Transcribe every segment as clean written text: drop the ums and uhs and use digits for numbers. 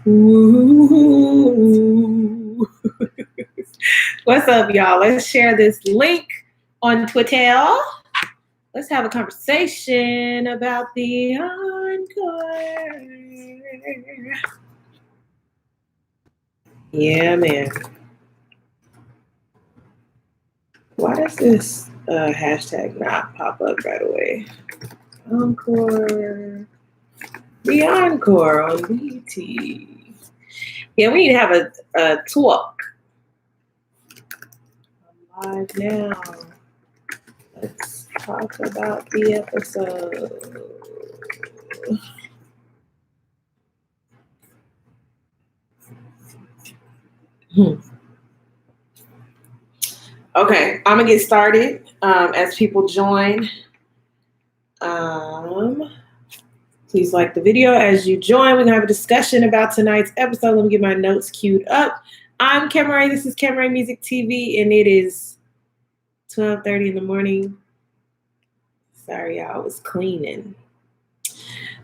Ooh. What's up, y'all? Let's share this link on Twitter. Let's have a conversation about the Encore. Yeah, man. Why does this hashtag not pop up right away? Encore. The Encore on BT. Yeah, we need to have a talk. I'm live now. Let's talk about the episode. Okay, I'm gonna get started as people join. Please like the video as you join. We're gonna have a discussion about tonight's episode. Let me get my notes queued up. I'm Cameron. This is Cameron Music TV, and it is 12:30 in the morning. Sorry, y'all, I was cleaning.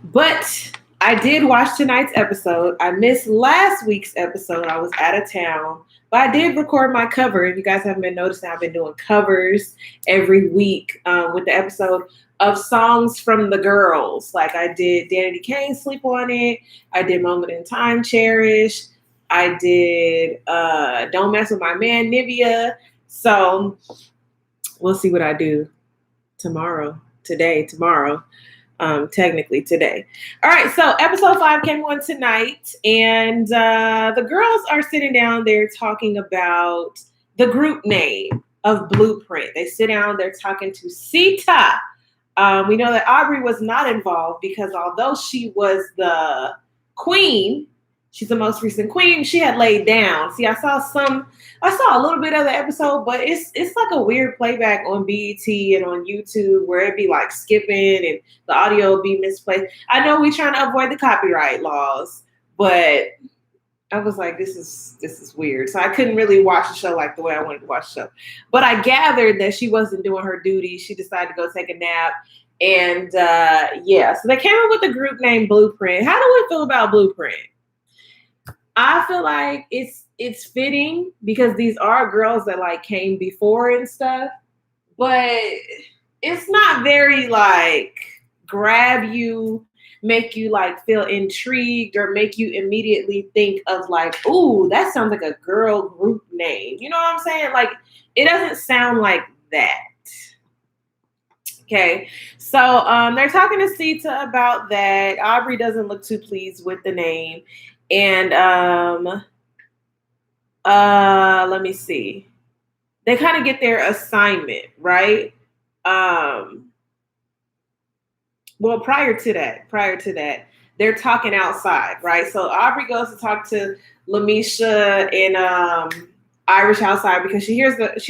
But I did watch tonight's episode. I missed last week's episode. I was out of town. But I did record my cover. If you guys haven't been noticing, I've been doing covers every week with the episode of songs from the girls. Like I did Danity Kane, Sleep on It. I did Moment in Time, Cherish. I did Don't Mess with My Man, Nivea. So we'll see what I do tomorrow. Technically today. All right, so episode 5 came on tonight, and the girls are sitting down there talking about the group name of Blueprint. They sit down, they're talking to Sita. We know that Aubrey was not involved because although she was the queen, she's the most recent queen, she had laid down. See, I saw a little bit of the episode, but it's like a weird playback on BET and on YouTube where it'd be like skipping and the audio would be misplaced. I know we're trying to avoid the copyright laws, but I was like, this is weird. So I couldn't really watch the show like the way I wanted to watch the show. But I gathered that she wasn't doing her duty. She decided to go take a nap. And so they came up with a group named Blueprint. How do we feel about Blueprint? I feel like it's fitting because these are girls that like came before and stuff, but it's not very like grab you, make you like feel intrigued or make you immediately think of like, ooh, that sounds like a girl group name. You know what I'm saying? Like it doesn't sound like that. Okay, so they're talking to Sita about that. Aubrey doesn't look too pleased with the name. And let me see. They kind of get their assignment, right? Well, prior to that, they're talking outside, right? So Aubrey goes to talk to Lamisha and Irish outside because she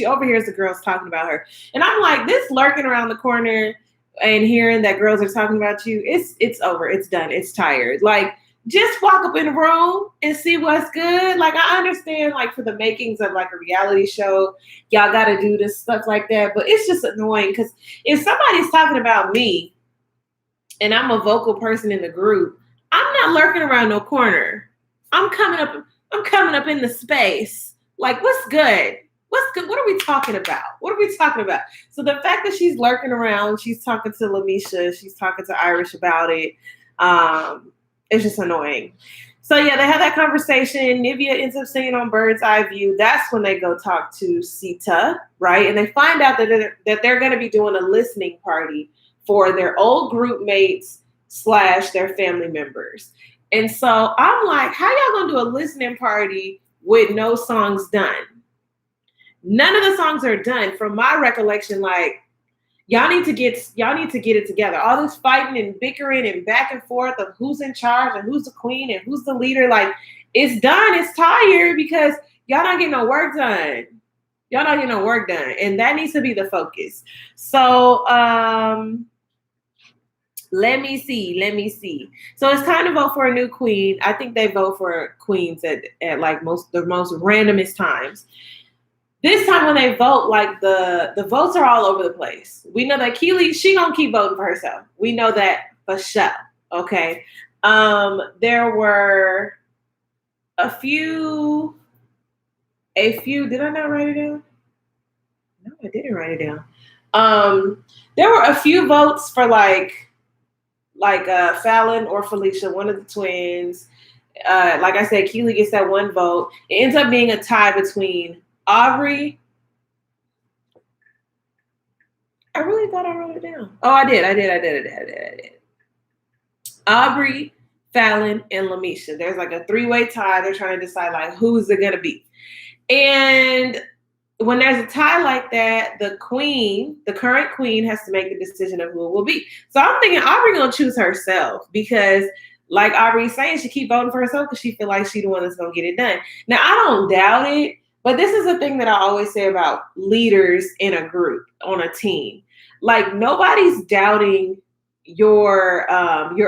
overhears the girls talking about her. And I'm like, this lurking around the corner and hearing that girls are talking about you, it's over, it's done, it's tired. Like, just walk up in the room and see what's good. Like, I understand, like, for the makings of, like, a reality show, y'all got to do this stuff like that. But it's just annoying because if somebody's talking about me and I'm a vocal person in the group, I'm not lurking around no corner. I'm coming up in the space. Like, what's good? What's good? What are we talking about? So the fact that she's lurking around, she's talking to Lamisha, she's talking to Irish about it. It's just annoying. So yeah, they have that conversation. Nivea ends up singing on Bird's Eye View. That's when they go talk to Sita, right? And they find out that they're going to be doing a listening party for their old group mates / their family members. And so I'm like, how y'all gonna do a listening party with no songs done? None of the songs are done. From my recollection, like, y'all need to get it together. All this fighting and bickering and back and forth of who's in charge and who's the queen and who's the leader. Like, it's done. It's tired because y'all not getting no work done. And that needs to be the focus. So let me see. So it's time to vote for a new queen. I think they vote for queens at like the most randomest times. This time when they vote, like the votes are all over the place. We know that Keely, she gonna keep voting for herself. We know that for sure. Okay. There were a few. Did I not write it down? No, I didn't write it down. There were a few votes for Fallon or Felicia, one of the twins. Like I said, Keely gets that one vote. It ends up being a tie between Aubrey. I really thought I wrote it down. Oh, I did. Aubrey, Fallon, and Lamisha. There's like a 3-way tie. They're trying to decide like who's it gonna be. And when there's a tie like that, the current queen, has to make the decision of who it will be. So I'm thinking Aubrey gonna choose herself because, like Aubrey's saying, she keep voting for herself because she feel like she the one that's gonna get it done. Now I don't doubt it, but this is a thing that I always say about leaders in a group, on a team. Like nobody's doubting your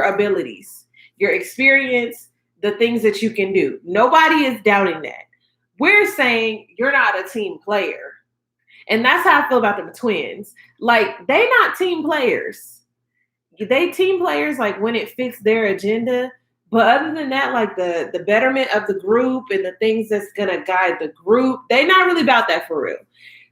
abilities, your experience, the things that you can do. Nobody is doubting that. We're saying you're not a team player. And that's how I feel about the twins. Like, they not team players. They team players like when it fits their agenda. But other than that, like the betterment of the group and the things that's gonna guide the group, they not really about that for real.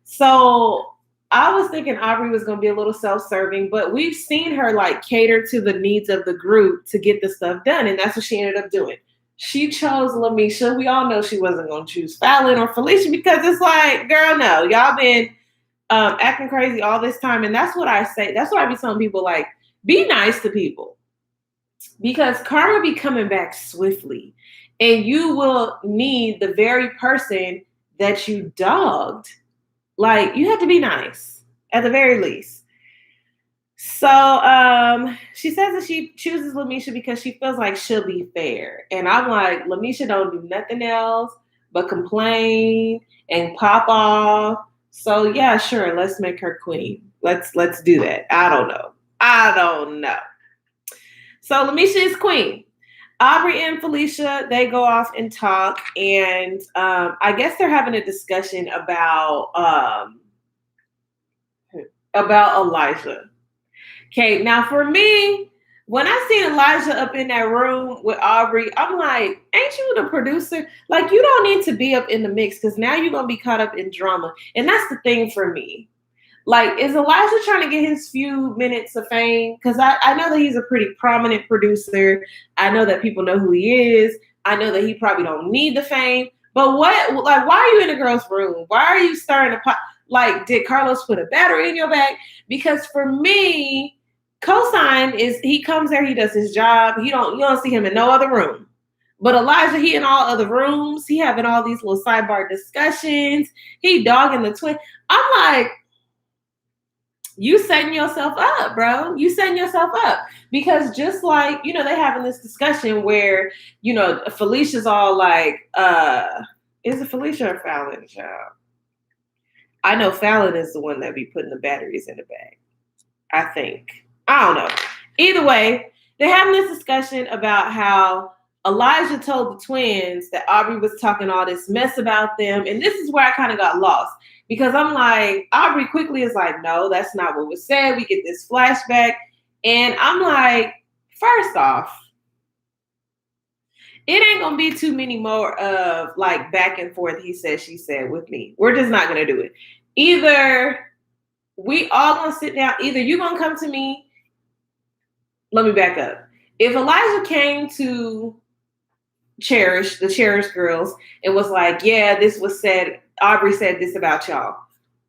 So I was thinking Aubrey was gonna be a little self-serving, but we've seen her like cater to the needs of the group to get the stuff done, and that's what she ended up doing. She chose Lamisha. We all know she wasn't going to choose Fallon or Felicia because it's like, girl, no, y'all been acting crazy all this time. And that's what I say. That's what I be telling people, like, be nice to people because karma be coming back swiftly. And you will need the very person that you dogged. Like, you have to be nice at the very least. So she says that she chooses Lamisha because she feels like she'll be fair. And I'm like, Lamisha don't do nothing else but complain and pop off. So yeah, sure, let's make her queen. Let's do that. I don't know. So Lamisha is queen. Aubrey and Felicia, they go off and talk, and I guess they're having a discussion about Elijah. Okay, now for me, when I see Elijah up in that room with Aubrey, I'm like, ain't you the producer? Like, you don't need to be up in the mix because now you're going to be caught up in drama. And that's the thing for me. Like, is Elijah trying to get his few minutes of fame? Because I know that he's a pretty prominent producer. I know that people know who he is. I know that he probably don't need the fame. But why are you in a girl's room? Why are you stirring the pot? Like, did Carlos put a battery in your back? Because for me, Cosign is, he comes there, he does his job. You don't see him in no other room. But Elijah, he in all other rooms. He having all these little sidebar discussions. He dogging the twin. I'm like, you setting yourself up, bro. You setting yourself up. Because just like, they having this discussion where, Felicia's all like, is it Felicia or Fallon, child? I know Fallon is the one that be putting the batteries in the bag. I think. I don't know. Either way, they're having this discussion about how Elijah told the twins that Aubrey was talking all this mess about them. And this is where I kind of got lost. Because I'm like, Aubrey quickly is like, no, that's not what was said. We get this flashback. And I'm like, first off, it ain't going to be too many more of like back and forth, he said, she said with me. We're just not going to do it. Either we all going to sit down. Either you're going to come to me. Let me back up. If Elijah came to the Cherish girls, and was like, yeah, this was said. Aubrey said this about y'all.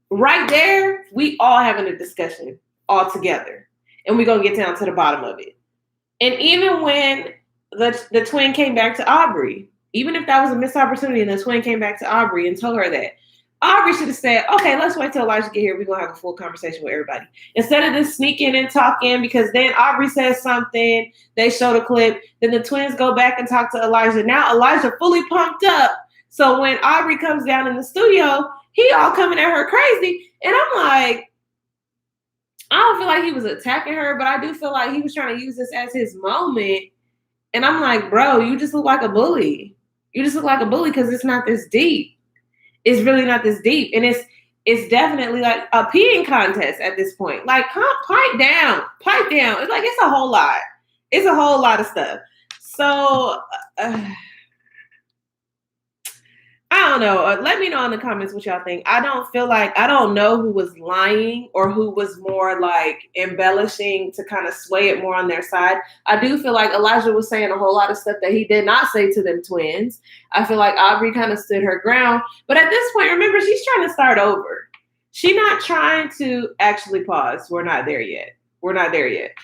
Right there, we all having a discussion all together. And we're going to get down to the bottom of it. And even when the twin came back to Aubrey, even if that was a missed opportunity and the twin came back to Aubrey and told her that, Aubrey should have said, okay, let's wait till Elijah get here. We're going to have a full conversation with everybody. Instead of just sneaking and talking, because then Aubrey says something, they show the clip, then the twins go back and talk to Elijah. Now Elijah fully pumped up. So when Aubrey comes down in the studio, he all coming at her crazy. And I'm like, I don't feel like he was attacking her, but I do feel like he was trying to use this as his moment. And I'm like, bro, you just look like a bully. You just look like a bully because it's not this deep. It's really not this deep. And it's definitely like a peeing contest at this point. Like, pipe down. It's like, it's a whole lot. It's a whole lot of stuff. So I don't know. Let me know in the comments what y'all think. I don't know who was lying or who was more like embellishing to kind of sway it more on their side. I do feel like Elijah was saying a whole lot of stuff that he did not say to them twins. I feel like Aubrey kind of stood her ground. But at this point, remember, she's trying to start over. She's not trying to actually pause. We're not there yet. We're not there yet.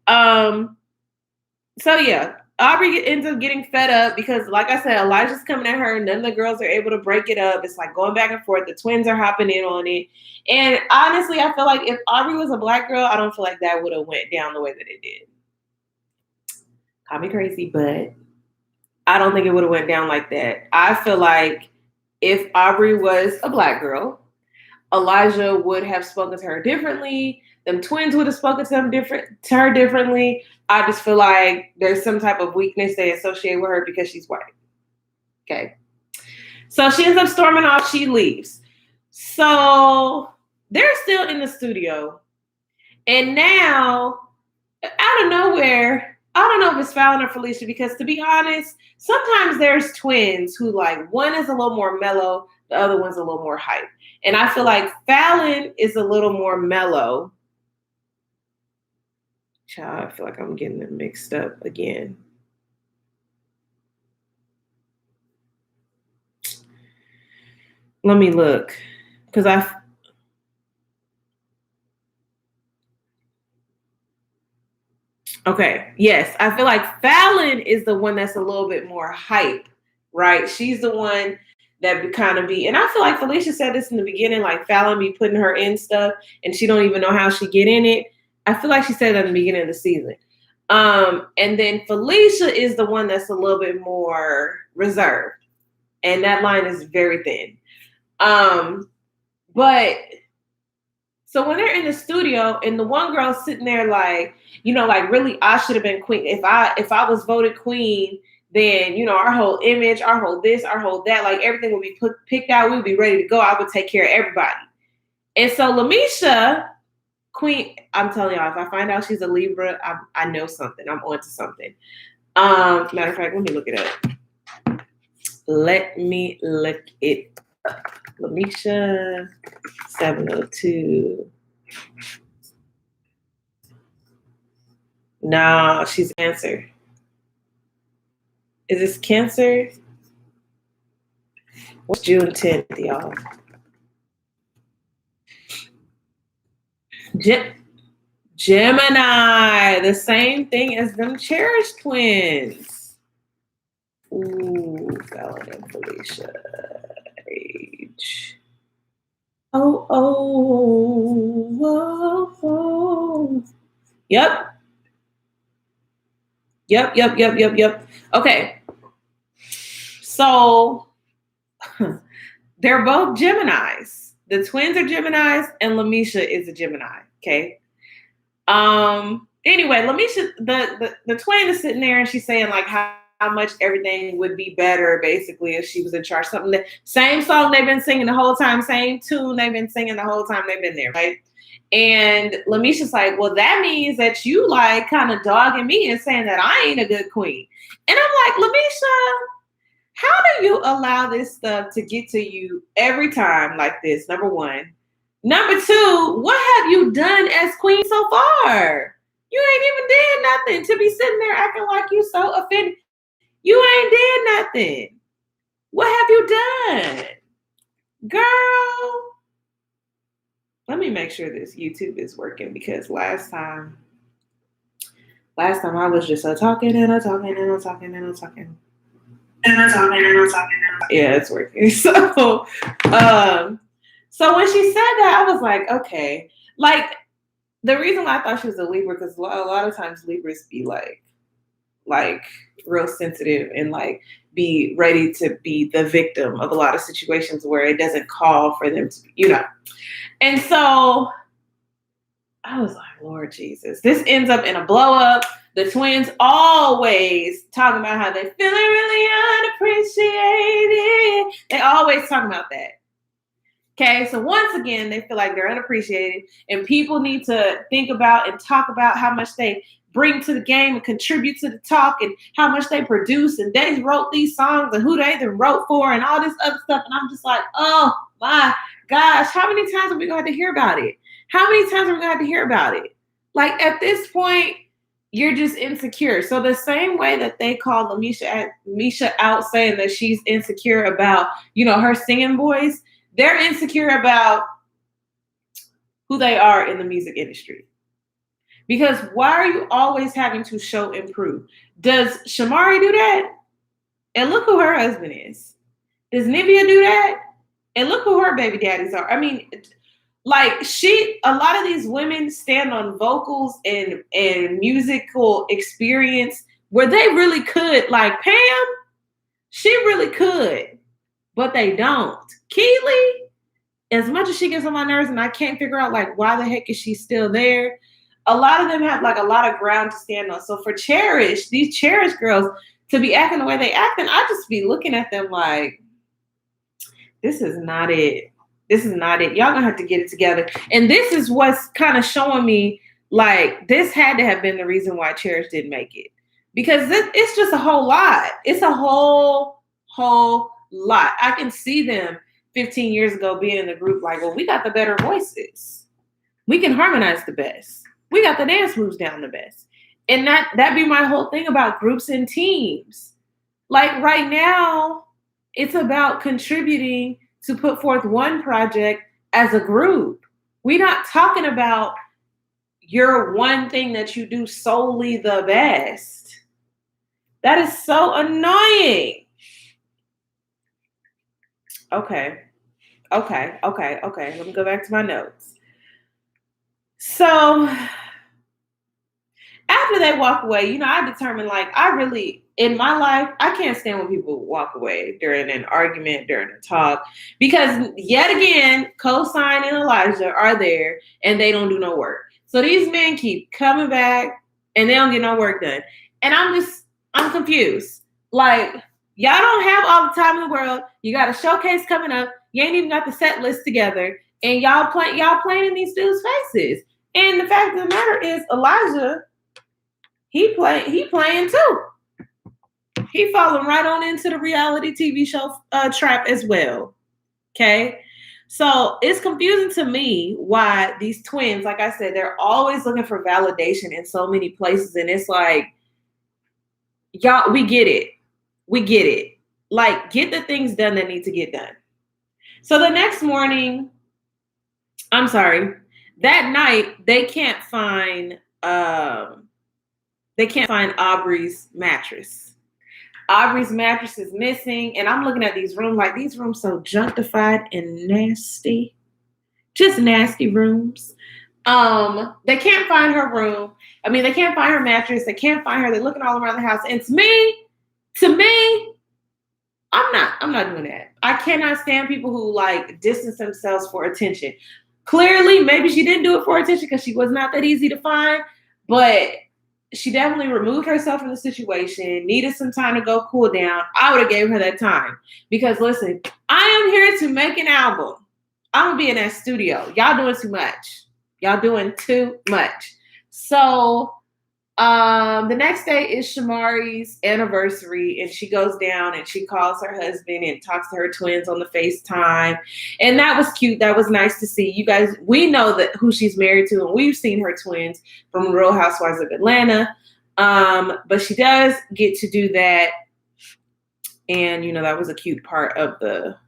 So yeah, Aubrey ends up getting fed up because, like I said, Elijah's coming at her. None of the girls are able to break it up. It's like going back and forth. The twins are hopping in on it. And honestly, I feel like if Aubrey was a black girl, I don't feel like that would have went down the way that it did. Call me crazy, but I don't think it would have went down like that. I feel like if Aubrey was a black girl, Elijah would have spoken to her differently. Them twins would have spoken to her differently. I just feel like there's some type of weakness they associate with her because she's white. Okay. So she ends up storming off. She leaves. So they're still in the studio. And now, out of nowhere, I don't know if it's Fallon or Felicia, because to be honest, sometimes there's twins who like one is a little more mellow, the other one's a little more hype. And I feel like Fallon is a little more mellow. Child, I feel like I'm getting them mixed up again. Let me look. Because okay, yes. I feel like Fallon is the one that's a little bit more hype, right? She's the one that kind of be, and I feel like Felicia said this in the beginning, like Fallon be putting her in stuff and she don't even know how she get in it. I feel like she said that in the beginning of the season. And then Felicia is the one that's a little bit more reserved. And that line is very thin. But so when they're in the studio and the one girl's sitting there like, you know, like really I should have been queen. If I was voted queen, then, you know, our whole image, our whole this, our whole that, like everything would be picked out. We'd be ready to go. I would take care of everybody. And so Lamisha, queen, I'm telling y'all, if I find out she's a Libra, I know something. I'm onto something. Matter of fact, let me look it up. Let me look it up. Lamisha 702. No, she's Cancer. Is this Cancer? What's June 10th, y'all? Gemini, the same thing as them Cherish twins. Ooh, Fallon and Felicia. Age. Oh. Yep. Okay. So they're both Geminis. The twins are Geminis and Lamisha is a Gemini. Okay. Anyway, Lamisha, the twin is sitting there and she's saying like how much everything would be better basically if she was in charge. Something that same song they've been singing the whole time, same tune they've been singing the whole time they've been there, right? And Lamisha's like, well, that means that you like kind of dogging me and saying that I ain't a good queen. And I'm like, Lamisha, how do you allow this stuff to get to you every time like this? Number one. Number two, what have you done as queen so far? You ain't even did nothing to be sitting there acting like you so offended. You ain't did nothing. What have you done? Girl. Let me make sure this YouTube is working because last time I was just talking. Yeah, it's working. So when she said that, I was like, okay. Like, the reason why I thought she was a Libra, because a lot of times Libras be like real sensitive and like be ready to be the victim of a lot of situations where it doesn't call for them to, you know. And so I was like, Lord Jesus, this ends up in a blow up. The twins always talking about how they're feeling really unappreciated. They always talk about that. Okay, so once again, they feel like they're unappreciated, and people need to think about and talk about how much they bring to the game and contribute to the talk and how much they produce and they wrote these songs and who they then wrote for and all this other stuff. And I'm just like, oh my gosh, how many times are we going to have to hear about it? How many times are we going to have to hear about it? Like at this point, you're just insecure. So the same way that they called Misha out saying that she's insecure about, her singing voice, they're insecure about who they are in the music industry. Because why are you always having to show and prove? Does Shamari do that? And look who her husband is. Does Nivea do that? And look who her baby daddies are. I mean, like a lot of these women stand on vocals and musical experience where they really could, like Pam, she really could, but they don't. Keely, as much as she gets on my nerves and I can't figure out like why the heck is she still there, a lot of them have like a lot of ground to stand on. So for these Cherish girls to be acting the way they acting, I just be looking at them like, this is not it. This is not it. Y'all gonna have to get it together. And this is what's kind of showing me like this had to have been the reason why Cherish didn't make it. Because it's just a whole lot. It's a whole lot. I can see them 15 years ago being in the group like, well, we got the better voices. We can harmonize the best. We got the dance moves down the best. And that'd be my whole thing about groups and teams. Like right now, it's about contributing to put forth one project as a group. We're not talking about your one thing that you do solely the best. That is so annoying. Okay. Let me go back to my notes. So after they walk away, I determined like in my life, I can't stand when people walk away during an argument, during a talk, because yet again, Cosign and Elijah are there and they don't do no work. So these men keep coming back and they don't get no work done. And I'm confused. Like, y'all don't have all the time in the world. You got a showcase coming up. You ain't even got the set list together. And y'all playing in these dudes' faces. And the fact of the matter is, Elijah, he playing too. He falling right on into the reality TV show trap as well. Okay. So it's confusing to me why these twins, like I said, they're always looking for validation in so many places. And it's like, y'all, we get it. Like, get the things done that need to get done. So the next morning, that night, they can't find Aubrey's mattress. Aubrey's mattress is missing, and I'm looking at these rooms like these rooms so junkified and nasty, just nasty rooms. They can't find her room. I mean, they can't find her mattress. They can't find her. They're looking all around the house. And to me, I'm not doing that. I cannot stand people who like distance themselves for attention. Clearly, maybe she didn't do it for attention because she was not that easy to find, but she definitely removed herself from the situation, needed some time to go cool down. I would have gave her that time because listen, I am here to make an album. I'm gonna be in that studio. Y'all doing too much. So the next day is Shamari's anniversary, and she goes down and she calls her husband and talks to her twins on the FaceTime. And that was cute. That was nice to see. You guys, we know that who she's married to, and we've seen her twins from Real Housewives of Atlanta. But she does get to do that. And, that was a cute part of the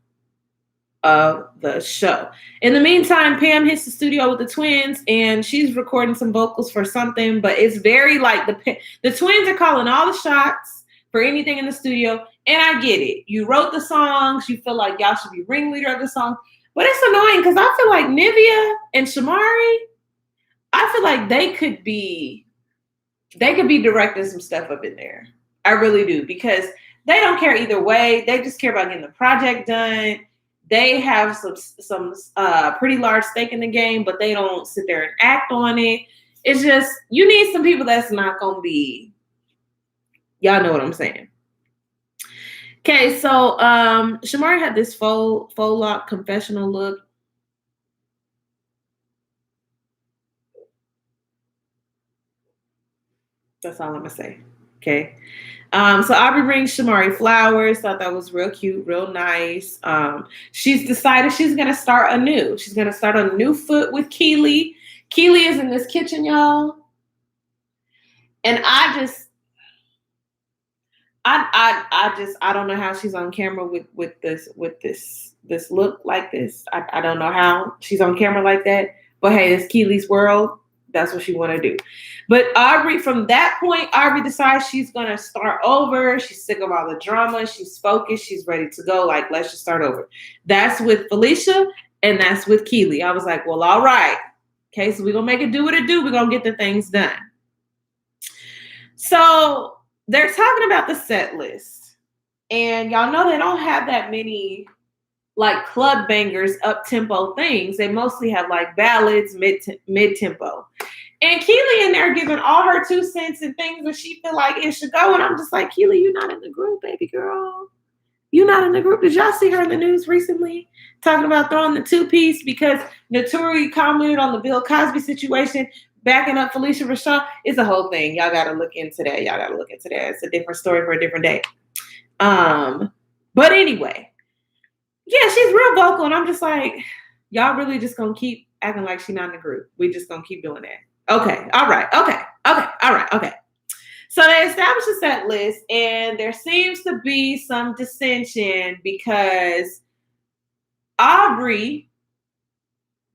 show. In the meantime, Pam hits the studio with the twins and she's recording some vocals for something, but it's very like the twins are calling all the shots for anything in the studio. And I get it. You wrote the songs. You feel like y'all should be ringleader of the song, but it's annoying because I feel like Nivea and Shamari, I feel like they could be directing some stuff up in there. I really do, because they don't care either way. They just care about getting the project done. They have some pretty large stake in the game, but they don't sit there and act on it. It's just, you need some people that's not going to be, y'all know what I'm saying. Okay, so Shamari had this faux lock confessional look. That's all I'm gonna say. Okay. So Aubrey brings Shamari flowers. Thought that was real cute, real nice. She's decided she's gonna start anew. She's gonna start on a new foot with Keely. Keely is in this kitchen, y'all, and I don't know how she's on camera with this look like this. I don't know how she's on camera like that. But hey, it's Keely's world. That's what she want to do. But Aubrey, from that point, Aubrey decides she's gonna start over. She's sick of all the drama. She's focused. She's ready to go. Like, let's just start over. That's with Felicia, and that's with Keely. I was like, well, all right. Okay, so we're gonna make it do what it do. We're gonna get the things done. So they're talking about the set list, and y'all know they don't have that many like club bangers, up tempo things. They mostly have like ballads, mid tempo. And Keely in there giving all her 2 cents and things that she feel like it should go. And I'm just like, Keely, you're not in the group, baby girl. You're not in the group. Did y'all see her in the news recently talking about throwing the 2-piece because Notori commented on the Bill Cosby situation, backing up Felicia Rashad? It's a whole thing. Y'all got to look into that. It's a different story for a different day. But anyway, yeah, she's real vocal. And I'm just like, y'all really just going to keep acting like she's not in the group. We just going to keep doing that. Okay. All right. Okay. All right. Okay. So they established a set list, and there seems to be some dissension because Aubrey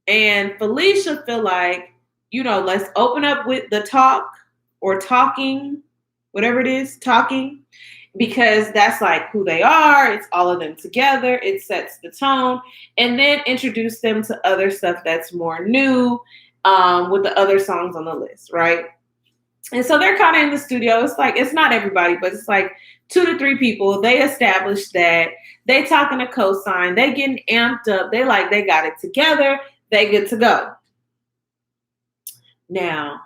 and Felicia feel like, let's open up with the talk or talking, whatever it is, talking, because that's like who they are. It's all of them together. It sets the tone, and then introduce them to other stuff that's more new with the other songs on the list, right? And so they're kind of in the studio. It's like, it's not everybody, but it's like 2 to 3 people. They established that. They talking to cosign. They getting amped up. They got it together. They good to go. Now,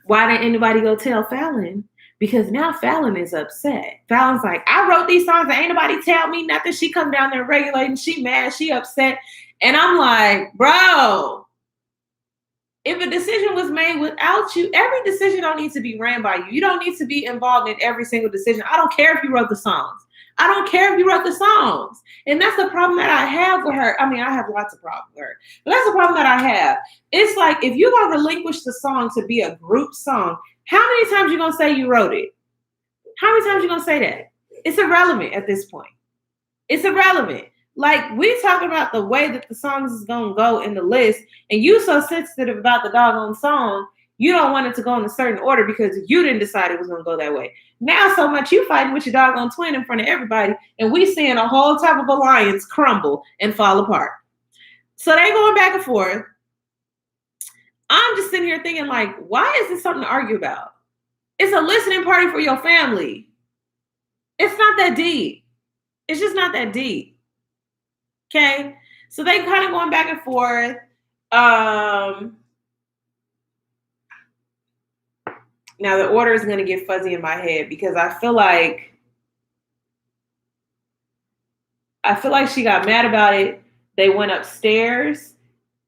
why didn't anybody go tell Fallon? Because now Fallon is upset. Fallon's like, I wrote these songs and ain't nobody tell me nothing. She come down there regulating. She mad. She upset. And I'm like, bro, if a decision was made without you, every decision don't need to be ran by you. You don't need to be involved in every single decision. I don't care if you wrote the songs. I don't care if you wrote the songs. And that's the problem that I have with her. I mean, I have lots of problems with her. But that's the problem that I have. It's like, if you're going to relinquish the song to be a group song, how many times you going to say you wrote it? How many times you going to say that? It's irrelevant at this point. It's irrelevant. Like, we talking about the way that the songs is going to go in the list, and you so sensitive about the doggone song, you don't want it to go in a certain order because you didn't decide it was going to go that way. Now, so much you fighting with your doggone twin in front of everybody, and we seeing a whole type of alliance crumble and fall apart. So they going back and forth. I'm just sitting here thinking, like, why is this something to argue about? It's a listening party for your family. It's not that deep. It's just not that deep. Okay, so they kind of going back and forth. Now the order is going to get fuzzy in my head because I feel like she got mad about it. They went upstairs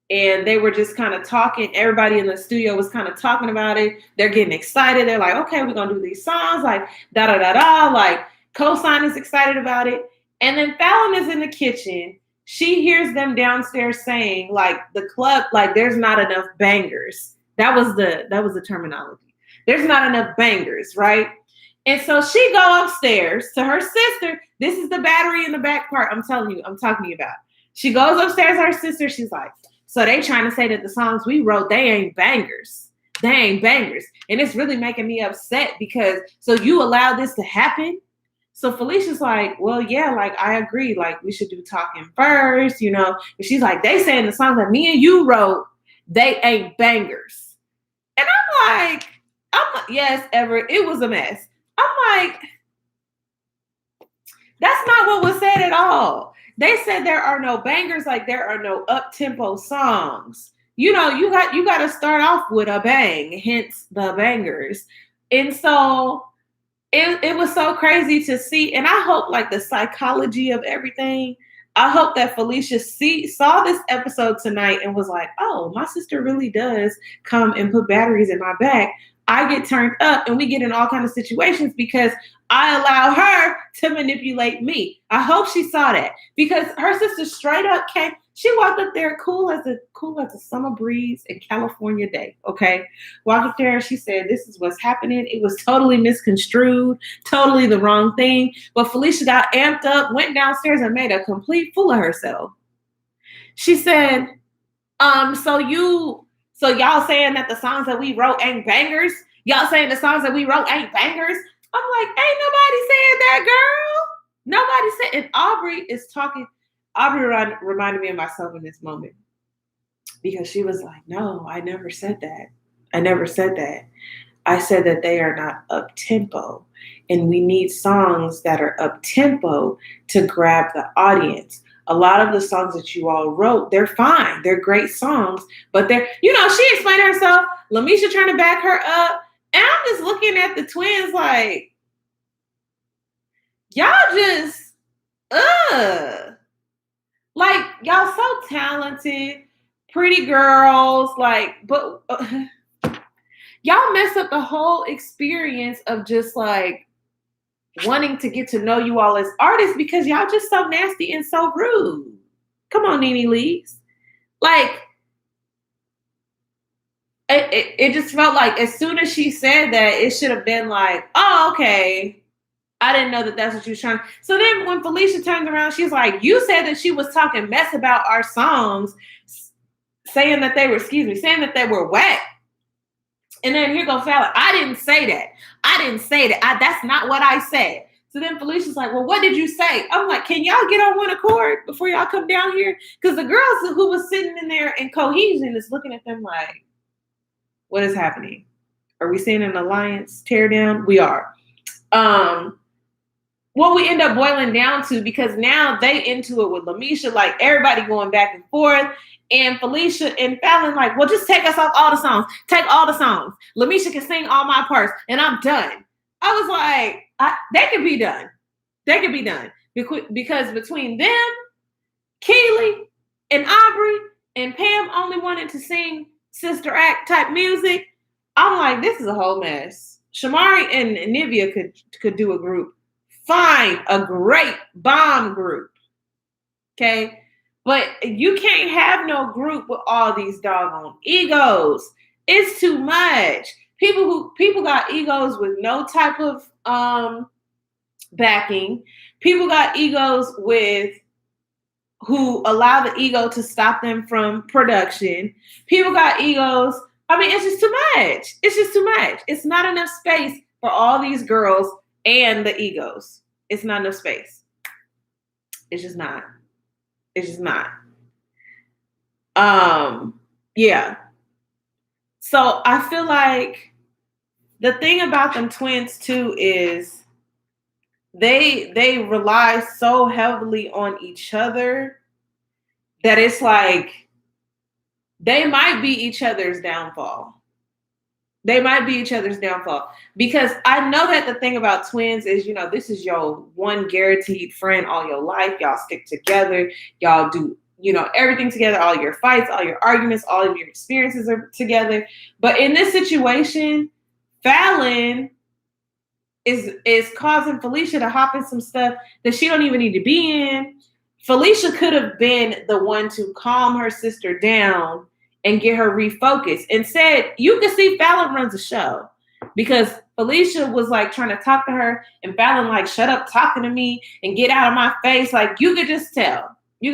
and they were just kind of talking. Everybody in the studio was kind of talking about it. They're getting excited. They're like, okay, we're going to do these songs, like da-da-da-da. Like, Cosign is excited about it. And then Fallon is in the kitchen. She hears them downstairs saying, like, the club, like, there's not enough bangers. That was the terminology. There's not enough bangers, right? And so she go upstairs to her sister. This is the battery in the back part I'm telling you, I'm talking to you about. She goes upstairs to her sister. She's like, so they trying to say that the songs we wrote, they ain't bangers. They ain't bangers. And it's really making me upset because, so you allow this to happen? So Felicia's like, well, yeah, like, I agree. Like, we should do talking first, And she's like, they saying the songs that me and you wrote, they ain't bangers. And I'm like, yes, Everett, it was a mess. I'm like, that's not what was said at all. They said there are no bangers, like there are no up-tempo songs. You got to start off with a bang, hence the bangers. And so it was so crazy to see. And I hope, like, the psychology of everything, I hope that Felicia saw this episode tonight and was like, oh, my sister really does come and put batteries in my back. I get turned up and we get in all kinds of situations because I allow her to manipulate me. I hope she saw that because her sister straight up came. She walked up there cool as a summer breeze in California day. Okay. Walked up there and she said, this is what's happening. It was totally misconstrued, totally the wrong thing. But Felicia got amped up, went downstairs and made a complete fool of herself. She said, so y'all saying that the songs that we wrote ain't bangers? Y'all saying the songs that we wrote ain't bangers? I'm like, ain't nobody saying that, girl. Nobody said. And Aubrey is talking. Aubrey reminded me of myself in this moment because she was like, no, I never said that. I never said that. I said that they are not up tempo, and we need songs that are up tempo to grab the audience. A lot of the songs that you all wrote, they're fine. They're great songs, but they're, she explained herself. Lamisha trying to back her up. And I'm just looking at the twins like, y'all just, like, y'all so talented, pretty girls, like, but y'all mess up the whole experience of just like, wanting to get to know you all as artists because y'all just so nasty and so rude. Come on, Nene Leakes. Like, it just felt like as soon as she said that, it should have been like, oh, okay. I didn't know that that's what you was trying. So then when Felicia turned around, she's like, you said that she was talking mess about our songs, saying that they were whack. And then here goes Fallon. I didn't say that. That's not what I said. So then Felicia's like, well, what did you say? I'm like, can y'all get on one accord before y'all come down here? Because the girls who was sitting in there in Cohesion is looking at them like, what is happening? Are we seeing an alliance tear down? We are. What we end up boiling down to, because now they into it with Lamisha, like everybody going back and forth. And Felicia and Fallon like, well, just take us off all the songs. Take all the songs. Lamisha can sing all my parts and I'm done. I was like, they could be done. They could be done. Because between them, Keely and Aubrey and Pam only wanted to sing Sister Act type music. I'm like, this is a whole mess. Shamari and Nivea could do a group. Fine, a great bomb group. Okay? But you can't have no group with all these doggone egos. It's too much. People got egos with no type of backing. People got egos who allow the ego to stop them from production. People got egos. I mean, it's just too much. It's just too much. It's not enough space for all these girls and the egos. It's not enough space. It's just not. It's just not. Yeah. So I feel like the thing about them twins too is they rely so heavily on each other that it's like they might be each other's downfall. They might be each other's downfall. Because I know that the thing about twins is, this is your one guaranteed friend all your life. Y'all stick together. Y'all do, everything together, all your fights, all your arguments, all of your experiences are together. But in this situation, Fallon is causing Felicia to hop in some stuff that she don't even need to be in. Felicia could have been the one to calm her sister down and get her refocused. Instead, you can see Fallon runs a show because Felicia was like trying to talk to her and Fallon like, shut up talking to me and get out of my face. Like you could just tell. So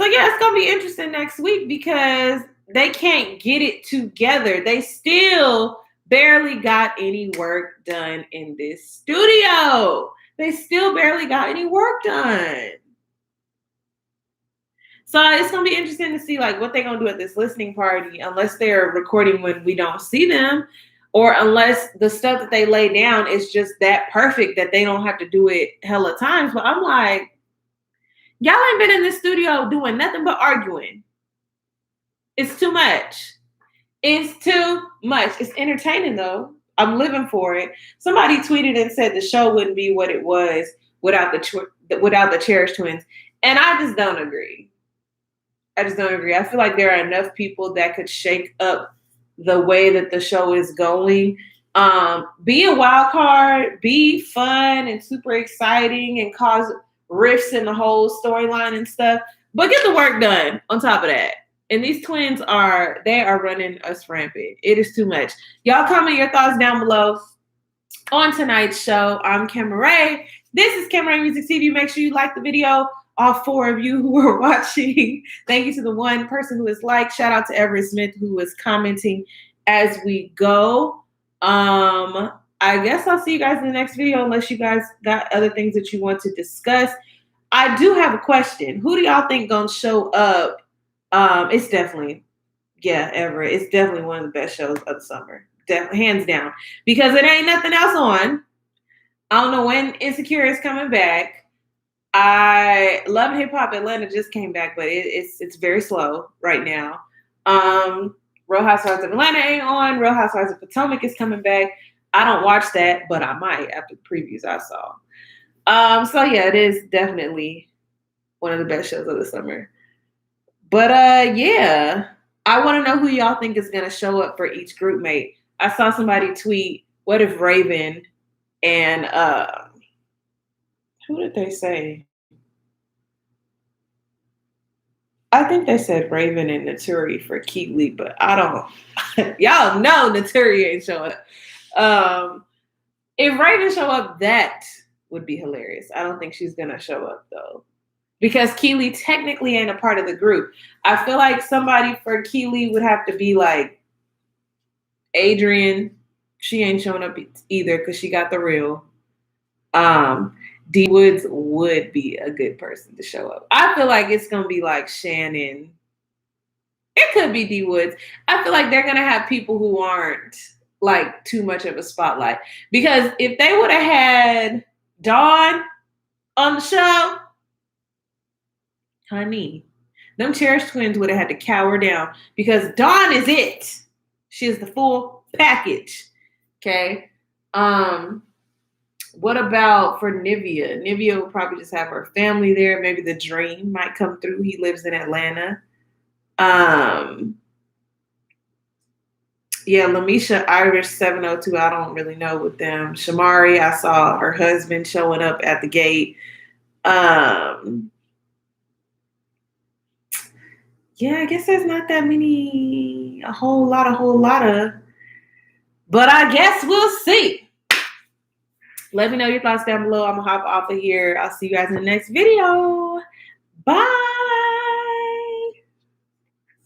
yeah, it's going to be interesting next week because they can't get it together. They still barely got any work done in this studio. They still barely got any work done. So it's going to be interesting to see like what they're going to do at this listening party, unless they're recording when we don't see them, or unless the stuff that they lay down is just that perfect that they don't have to do it hella times. But I'm like, y'all ain't been in this studio doing nothing but arguing. It's too much. It's too much. It's entertaining though. I'm living for it. Somebody tweeted and said the show wouldn't be what it was without the Cherish Twins. And I just don't agree. I just don't agree. I feel like there are enough people that could shake up the way that the show is going. Be a wild card, be fun and super exciting and cause rifts in the whole storyline and stuff, but get the work done on top of that. And these twins are running us rampant. It is too much. Y'all comment your thoughts down below on tonight's show. I'm Cameray. This is Cameray Music TV. Make sure you like the video. All 4 of you who are watching. Thank you to the one person who is liked. Shout out to Everett Smith who is commenting as we go. I guess I'll see you guys in the next video unless you guys got other things that you want to discuss. I do have a question. Who do y'all think gonna show up? It's definitely, Everett. It's definitely one of the best shows of the summer. Definitely, hands down. Because it ain't nothing else on. I don't know when Insecure is coming back. I Love Hip Hop Atlanta just came back, but it's very slow right now. Real Housewives of Atlanta ain't on. Real Housewives of Potomac is coming back. I don't watch that, but I might after the previews I saw. So yeah, it is definitely one of the best shows of the summer. But yeah, I want to know who y'all think is gonna show up for each group mate. I saw somebody tweet, what if Raven and who did they say? I think they said Raven and Naturi for Keely, but I don't. Y'all know Naturi ain't showing up. If Raven show up, that would be hilarious. I don't think she's gonna show up though, because Keely technically ain't a part of the group. I feel like somebody for Keely would have to be like Adrian. She ain't showing up either because she got the real. D Woods would be a good person to show up. I feel like it's gonna be like Shannon. It could be D Woods. I feel like they're gonna have people who aren't like too much of a spotlight. Because if they would have had Dawn on the show, honey, them Cherish twins would have had to cower down because Dawn is it. She is the full package. Okay. What about for Nivea? Nivea will probably just have her family there. Maybe the Dream might come through. He lives in Atlanta. Yeah, Lamisha Irish 702. I don't really know with them. Shamari, I saw her husband showing up at the gate. Yeah, I guess there's not that many, a whole lot of. But I guess we'll see. Let me know your thoughts down below. I'm going to hop off of here. I'll see you guys in the next video. Bye.